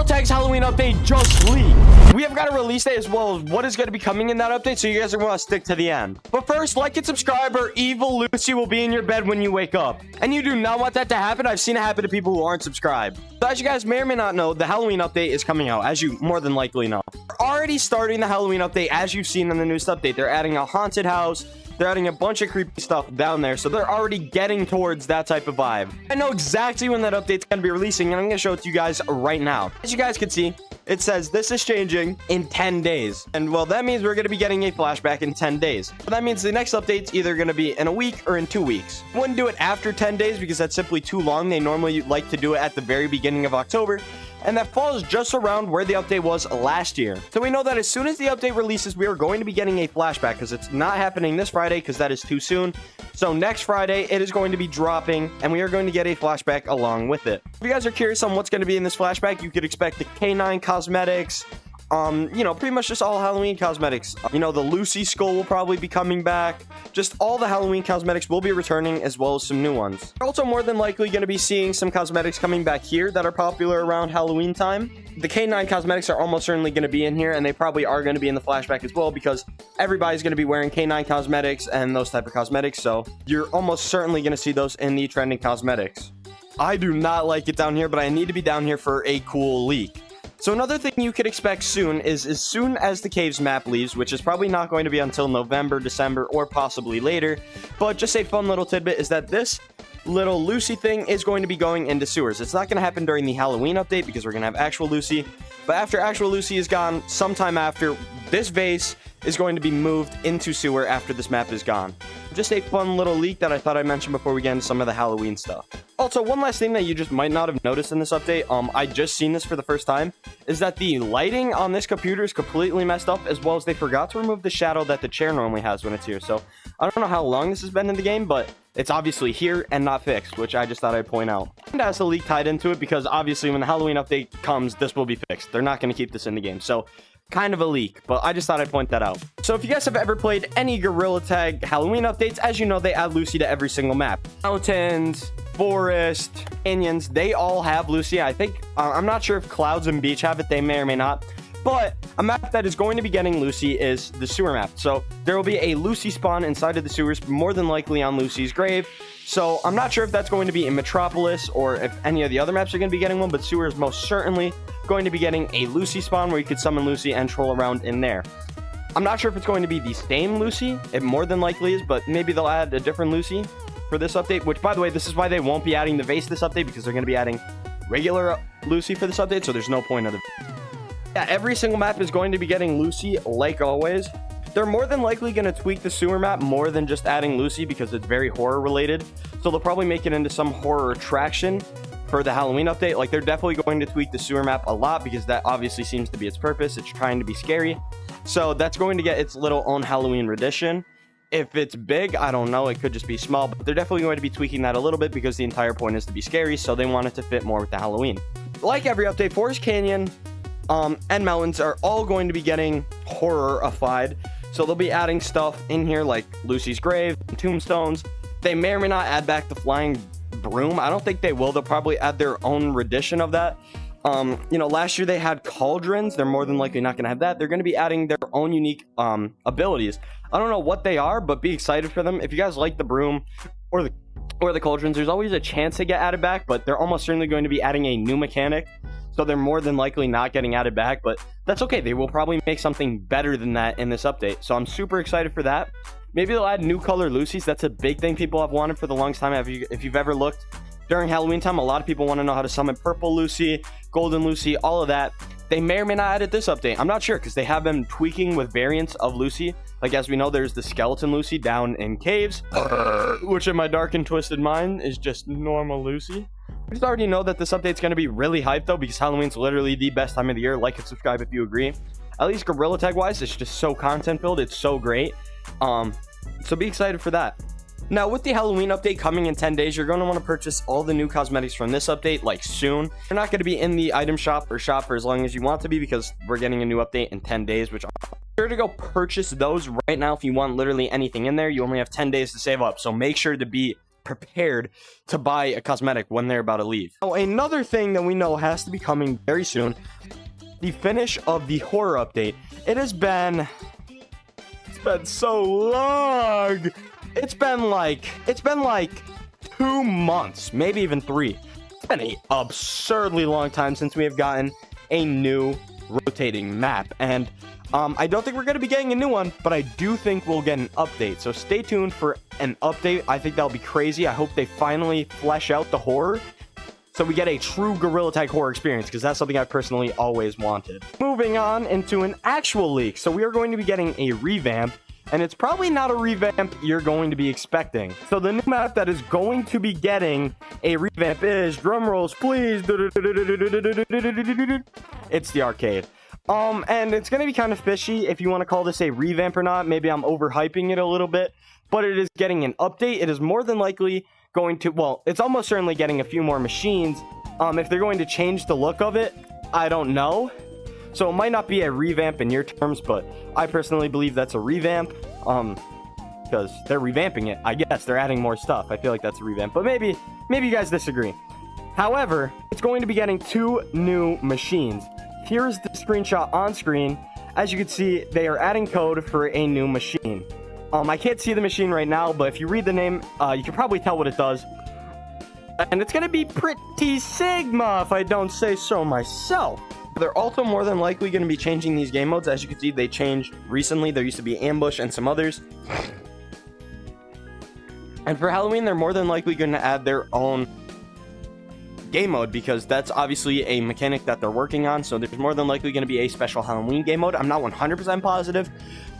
Tag's Halloween update just leaked. We have got a release date as well as what is going to be coming in that update, so you guys are going to stick to the end. But first, like and subscribe or evil Lucy will be in your bed when you wake up. And you do not want that to happen. I've seen it happen to people who aren't subscribed. So as you guys may or may not know, the Halloween update is coming out, as you more than likely know. We're already starting the Halloween update, as you've seen in the newest update. They're adding a haunted house. They're adding a bunch of creepy stuff down there, so they're already getting towards that type of vibe. I know exactly when that update's going to be releasing, and I'm going to show it to you guys right now. As you guys can see, it says this is changing in 10 days. And well, that means we're going to be getting a flashback in 10 days. So that means the next update's either going to be in a week or in 2 weeks. I wouldn't do it after 10 days because that's simply too long. They normally like to do it at the very beginning of October. And that falls just around where the update was last year. So we know that as soon as the update releases, we are going to be getting a flashback because it's not happening this Friday because that is too soon. So next Friday, it is going to be dropping and we are going to get a flashback along with it. If you guys are curious on what's going to be in this flashback, you could expect the K9 cosmetics, you know, pretty much just all Halloween cosmetics. You know, the Lucy skull will probably be coming back. Just all the Halloween cosmetics will be returning, as well as some new ones. We're also more than likely going to be seeing some cosmetics coming back here that are popular around Halloween time. The K9 cosmetics are almost certainly going to be in here, and they probably are going to be in the flashback as well, because everybody's going to be wearing K9 cosmetics and those type of cosmetics, so you're almost certainly going to see those in the trending cosmetics. I do not like it down here, but I need to be down here for a cool leak. So another thing you could expect soon is as soon as the caves map leaves, which is probably not going to be until November, December, or possibly later, but just a fun little tidbit is that this little Lucy thing is going to be going into sewers. It's not going to happen during the Halloween update because we're going to have actual Lucy, but after actual Lucy is gone, sometime after, this vase is going to be moved into sewer after this map is gone. Just a fun little leak that I thought I'd mention before we get into some of the Halloween stuff. Also, one last thing that you just might not have noticed in this update, I just seen this for the first time, is that the lighting on this computer is completely messed up, as well as they forgot to remove the shadow that the chair normally has when it's here. So I don't know how long this has been in the game, but it's obviously here and not fixed, which I just thought I'd point out. And has a leak tied into it because obviously when the Halloween update comes, this will be fixed. They're not going to keep this in the game. So kind of a leak, but I just thought I'd point that out. So if you guys have ever played any Gorilla Tag Halloween updates, as you know, they add Lucy to every single map. Mountains, forest, canyons, they all have Lucy. I think, I'm not sure if Clouds and Beach have it, they may or may not. But a map that is going to be getting Lucy is the sewer map. So there will be a Lucy spawn inside of the sewers, more than likely on Lucy's grave. So I'm not sure if that's going to be in Metropolis or if any of the other maps are going to be getting one, but sewer is most certainly going to be getting a Lucy spawn where you could summon Lucy and troll around in there. I'm not sure if it's going to be the same Lucy. It more than likely is, but maybe they'll add a different Lucy for this update, which, by the way, this is why they won't be adding the vase this update, because they're going to be adding regular Lucy for this update, so there's no point of the... Yeah, every single map is going to be getting Lucy, like always. They're more than likely going to tweak the sewer map more than just adding Lucy because it's very horror related. So they'll probably make it into some horror attraction for the Halloween update. Like, they're definitely going to tweak the sewer map a lot because that obviously seems to be its purpose. It's trying to be scary. So that's going to get its little own Halloween rendition. If it's big, I don't know. It could just be small, but they're definitely going to be tweaking that a little bit because the entire point is to be scary. So they want it to fit more with the Halloween. Like every update, Forest Canyon and mountains are all going to be getting horror-ified. So they'll be adding stuff in here like Lucy's grave, tombstones. They may or may not add back the flying broom. I don't think they will. They'll probably add their own rendition of that. You know, last year they had cauldrons. They're more than likely not going to have that. They're going to be adding their own unique abilities. I don't know what they are, but be excited for them. If you guys like the broom or the cauldrons, there's always a chance they get added back, but they're almost certainly going to be adding a new mechanic. So they're more than likely not getting added back, but that's okay. They will probably make something better than that in this update. So I'm super excited for that. Maybe they'll add new color Lucy's. That's a big thing people have wanted for the longest time. If you've ever looked during Halloween time, a lot of people want to know how to summon purple Lucy, golden Lucy, all of that. They may or may not add it this update. I'm not sure because they have been tweaking with variants of Lucy. Like, as we know, there's the skeleton Lucy down in caves, which in my dark and twisted mind is just normal Lucy. We just already know that this update's going to be really hyped, though, because Halloween's literally the best time of the year. Like and subscribe if you agree. At least Gorilla Tag wise, it's just so content filled. It's so great. So be excited for that. Now, with the Halloween update coming in 10 days, you're going to want to purchase all the new cosmetics from this update, like, soon. They're not going to be in the item shop or shop for as long as you want to be because we're getting a new update in 10 days, which I'm sure to go purchase those right now. If you want literally anything in there, you only have 10 days to save up. So make sure to be prepared to buy a cosmetic when they're about to leave. Now, another thing that we know has to be coming very soon, the finish of the horror update. It's been so long. It's been like 2 months, maybe even 3. It's been an absurdly long time since we have gotten a new rotating map, and I don't think we're going to be getting a new one, but I do think we'll get an update. So stay tuned for an update. I think that'll be crazy. I hope they finally flesh out the horror so we get a true Gorilla Tag horror experience, because that's something I personally always wanted. Moving on into an actual leak. So we are going to be getting a revamp, and it's probably not a revamp you're going to be expecting. So the new map that is going to be getting a revamp is, drum rolls please, it's the arcade. And it's going to be kind of fishy if you want to call this a revamp or not. Maybe I'm overhyping it a little bit, but it is getting an update. It is more than likely going to, well, it's almost certainly getting a few more machines. If they're going to change the look of it, I don't know. So it might not be a revamp in your terms, but I personally believe that's a revamp. Because they're revamping it. I guess they're adding more stuff. I feel like that's a revamp, but maybe you guys disagree. However, it's going to be getting 2 new machines. Here's the screenshot on screen. As you can see, they are adding code for a new machine. I can't see the machine right now, but if you read the name, you can probably tell what it does. And it's going to be pretty Sigma, if I don't say so myself. They're also more than likely going to be changing these game modes. As you can see, they changed recently. There used to be Ambush and some others. And for Halloween, they're more than likely going to add their own game mode, because that's obviously a mechanic that they're working on. So there's more than likely going to be a special Halloween game mode. I'm not 100% positive,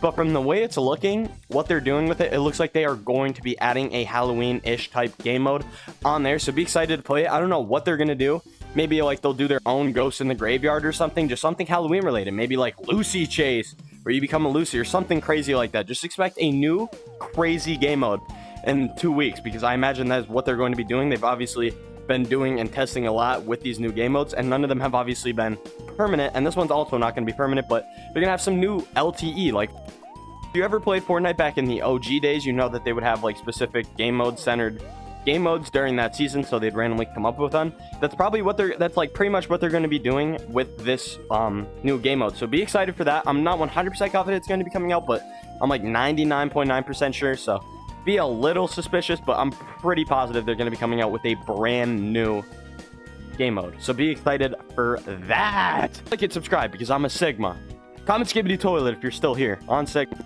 but from the way it's looking, what they're doing with it, it looks like they are going to be adding a Halloween-ish type game mode on there. So be excited to play it. I don't know what they're going to do. Maybe like they'll do their own Ghost in the Graveyard or something, just something Halloween related. Maybe like Lucy Chase, where you become a Lucy or something crazy like that. Just expect a new crazy game mode in 2 weeks, because I imagine that's what they're going to be doing. They've obviously been doing and testing a lot with these new game modes, and none of them have obviously been permanent, and this one's also not going to be permanent, but they're gonna have some new LTE. Like, if you ever played Fortnite back in the OG days, you know that they would have like specific game mode centered game modes during that season, so they'd randomly come up with them. That's probably what that's like pretty much what they're going to be doing with this new game mode. So be excited for that. I'm not 100% confident it's going to be coming out, but I'm like 99.9% sure, so be a little suspicious, but I'm pretty positive they're going to be coming out with a brand new game mode. So be excited for that. Like and subscribe, because I'm a Sigma. Comment Skibbity Toilet if you're still here on Sigma.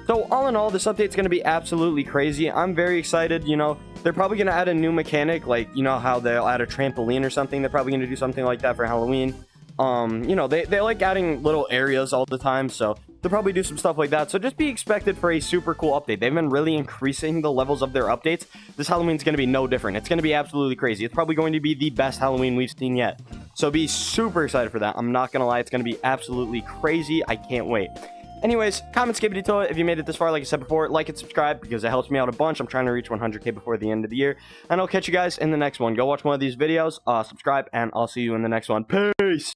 So all in all, this update's going to be absolutely crazy. I'm very excited. You know, they're probably going to add a new mechanic, like, you know how they'll add a trampoline or something. They're probably going to do something like that for Halloween. You know, they like adding little areas all the time, so they'll probably do some stuff like that. So just be expected for a super cool update. They've been really increasing the levels of their updates. This Halloween's going to be no different. It's going to be absolutely crazy. It's probably going to be the best Halloween we've seen yet. So be super excited for that. I'm not going to lie. It's going to be absolutely crazy. I can't wait. Anyways, comment Skibbity Toilet if you made it this far. Like I said before, like and subscribe, because it helps me out a bunch. I'm trying to reach 100K before the end of the year, and I'll catch you guys in the next one. Go watch one of these videos, subscribe, and I'll see you in the next one. Peace!